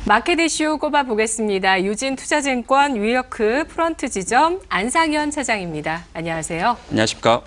마켓 이슈 꼽아보겠습니다. 유진투자증권 뉴요크 프런트 지점 안상현 차장입니다. 안녕하세요. 안녕하십니까.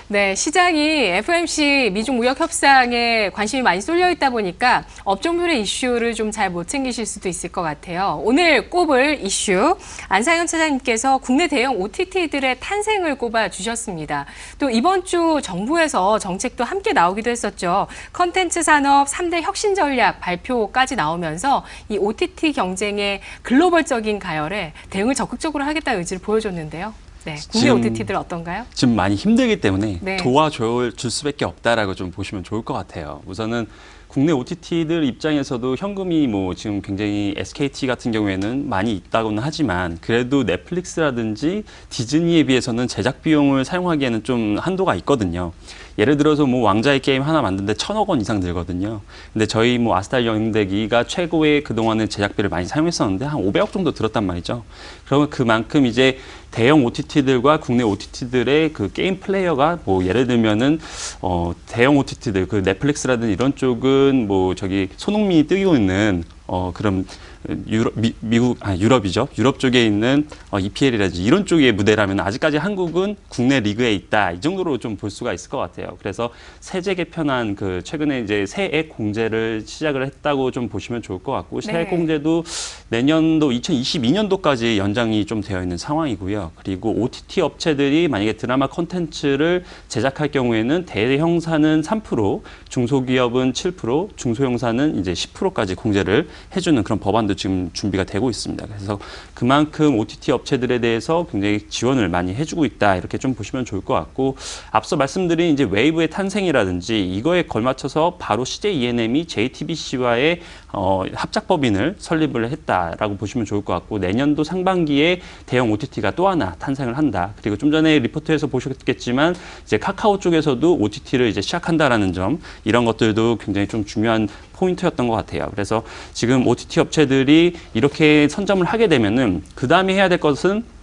네, 시장이 FOMC 미중 무역 협상에 관심이 많이 쏠려 있다 보니까 업종별의 이슈를 좀 잘 못 챙기실 수도 있을 것 같아요. 오늘 꼽을 이슈 안상현 차장님께서 국내 대형 OTT들의 탄생을 꼽아 주셨습니다. 또 이번 주 정부에서 정책도 함께 나오기도 했었죠. 컨텐츠 산업 3대 혁신 전략 발표까지 나오면서 이 OTT 경쟁의 글로벌적인 가열에 대응을 적극적으로 하겠다는 의지를 보여줬는데요. 네, 국내 OTT들 어떤가요? 지금 많이 힘들기 때문에 네. 도와줄 수밖에 없다라고 좀 보시면 좋을 것 같아요. 우선은 국내 OTT들 입장에서도 현금이 지금 굉장히 SKT 같은 경우에는 많이 있다고는 하지만 그래도 넷플릭스라든지 디즈니에 비해서는 제작 비용을 사용하기에는 좀 한도가 있거든요. 예를 들어서 왕자의 게임 하나 만드는데 1,000억 원 이상 들거든요. 근데 저희 아스탈 여행대기가 최고의 그동안은 제작비를 많이 사용했었는데 한 500억 정도 들었단 말이죠. 그러면 그만큼 이제 대형 OTT들과 국내 OTT들의 그 게임 플레이어가 예를 들면은 대형 OTT들 그 넷플릭스라든지 이런 쪽은 저기 손흥민이 뛰고 있는 그럼 유럽이죠. 유럽 쪽에 있는 EPL이라든지 이런 쪽의 무대라면 아직까지 한국은 국내 리그에 있다. 이 정도로 좀 볼 수가 있을 것 같아요. 그래서 세제 개편안 최근에 이제 세액 공제를 시작을 했다고 좀 보시면 좋을 것 같고 세액 공제도 내년도 2022년도까지 연장이 좀 되어 있는 상황이고요. 그리고 OTT 업체들이 만약에 드라마 콘텐츠를 제작할 경우에는 대형사는 3%, 중소기업은 7%, 중소형사는 이제 10%까지 공제를 해주는 그런 법안도 지금 준비가 되고 있습니다. 그래서 그만큼 OTT 업체들에 대해서 굉장히 지원을 많이 해주고 있다. 이렇게 좀 보시면 좋을 것 같고 앞서 말씀드린 이제 웨이브의 탄생이라든지 이거에 걸맞춰서 바로 CJ ENM이 JTBC와의 합작법인을 설립을 했다라고 보시면 좋을 것 같고 내년도 상반기에 대형 OTT가 또 하나 탄생을 한다. 그리고 좀 전에 리포트에서 보셨겠지만 이제 카카오 쪽에서도 OTT를 이제 시작한다라는 점 이런 것들도 굉장히 좀 중요한 포인트였던 것 같아요. 그래서 지금 OTT 업체들이 이렇게 선점을 하게 되면은 그 다음에 해야 될 것은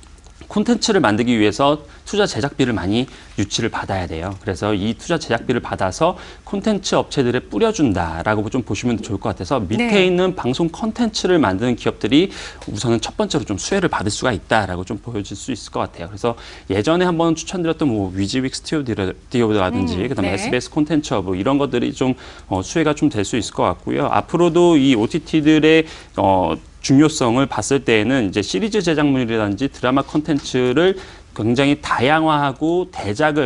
콘텐츠를 만들기 위해서 투자 제작비를 많이 유치를 받아야 돼요. 그래서 이 투자 제작비를 받아서 콘텐츠 업체들에 뿌려준다라고 좀 보시면 좋을 것 같아서 밑에 있는 방송 콘텐츠를 만드는 기업들이 우선은 첫 번째로 좀 수혜를 받을 수가 있다라고 좀 보여질 수 있을 것 같아요. 그래서 예전에 한번 추천드렸던 위즈윅 스튜디오라든지 그다음에 SBS 콘텐츠 허브 이런 것들이 좀 수혜가 좀 될 수 있을 것 같고요. 앞으로도 이 OTT들의 중요성을 봤을 때에는 이제 시리즈 제작물이라든지 드라마 콘텐츠를 굉장히 다양화하고 대작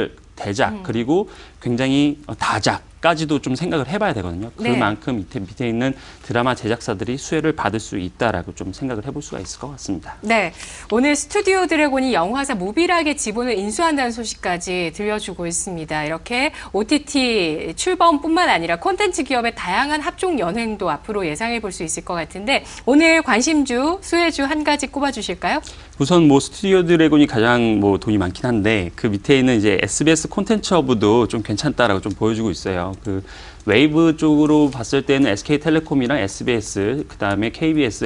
그리고 굉장히 다작까지도 좀 생각을 해봐야 되거든요. 그만큼 밑에 있는 드라마 제작사들이 수혜를 받을 수 있다라고 좀 생각을 해볼 수가 있을 것 같습니다. 네, 오늘 스튜디오 드래곤이 영화사 무비락의 지분을 인수한다는 소식까지 들려주고 있습니다. 이렇게 OTT 출범뿐만 아니라 콘텐츠 기업의 다양한 합종 연횡도 앞으로 예상해 볼 수 있을 것 같은데 오늘 관심주, 수혜주 한 가지 꼽아주실까요? 우선 스튜디오 드래곤이 가장 돈이 많긴 한데 그 밑에 있는 이제 SBS 콘텐츠 허브도 좀 괜찮다라고 좀 보여주고 있어요. 그 웨이브 쪽으로 봤을 때는 SK텔레콤이랑 SBS, 그다음에 KBS,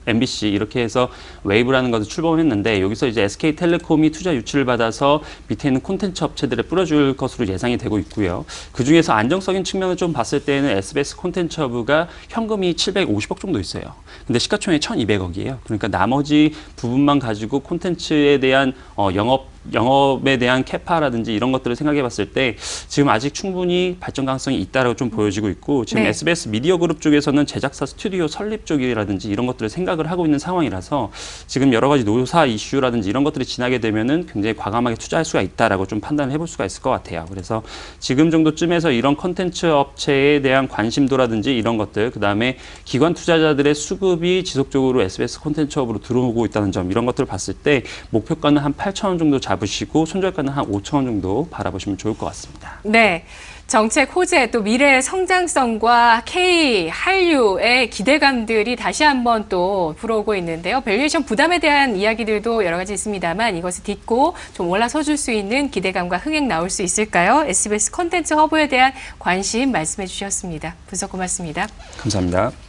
MBC 이렇게 해서 웨이브라는 것을 출범했는데 여기서 이제 SK텔레콤이 투자 유치를 받아서 밑에 있는 콘텐츠 업체들에 뿌려줄 것으로 예상이 되고 있고요. 그중에서 안정적인 측면을 좀 봤을 때는 SBS 콘텐츠 허브가 현금이 750억 정도 있어요. 근데 시가총액 1,200억이에요. 그러니까 나머지 부분만 가지고 콘텐츠에 대한 영업에 대한 캐파라든지 이런 것들을 생각해 봤을 때 지금 아직 충분히 발전 가능성이 있다라고 좀 보여지고 있고 지금 SBS 미디어 그룹 쪽에서는 제작사 스튜디오 설립 쪽이라든지 이런 것들을 생각을 하고 있는 상황이라서 지금 여러 가지 노사 이슈라든지 이런 것들이 지나게 되면은 굉장히 과감하게 투자할 수가 있다라고 좀 판단을 해볼 수가 있을 것 같아요. 그래서 지금 정도쯤에서 이런 컨텐츠 업체에 대한 관심도라든지 이런 것들 그다음에 기관 투자자들의 수급이 지속적으로 SBS 콘텐츠 업으로 들어오고 있다는 점 이런 것들을 봤을 때 목표가는 한 8,000원 정도 잡으시고 손절가는 한 5,000원 정도 바라보시면 좋을 것 같습니다. 네. 정책 호재 또 미래의 성장성과 K 한류의 기대감들이 다시 한번 또 불어오고 있는데요. 밸류에이션 부담에 대한 이야기들도 여러 가지 있습니다만 이것을 딛고 좀 올라서 줄 수 있는 기대감과 흥행 나올 수 있을까요? SBS 콘텐츠 허브에 대한 관심 말씀해 주셨습니다. 분석 고맙습니다. 감사합니다.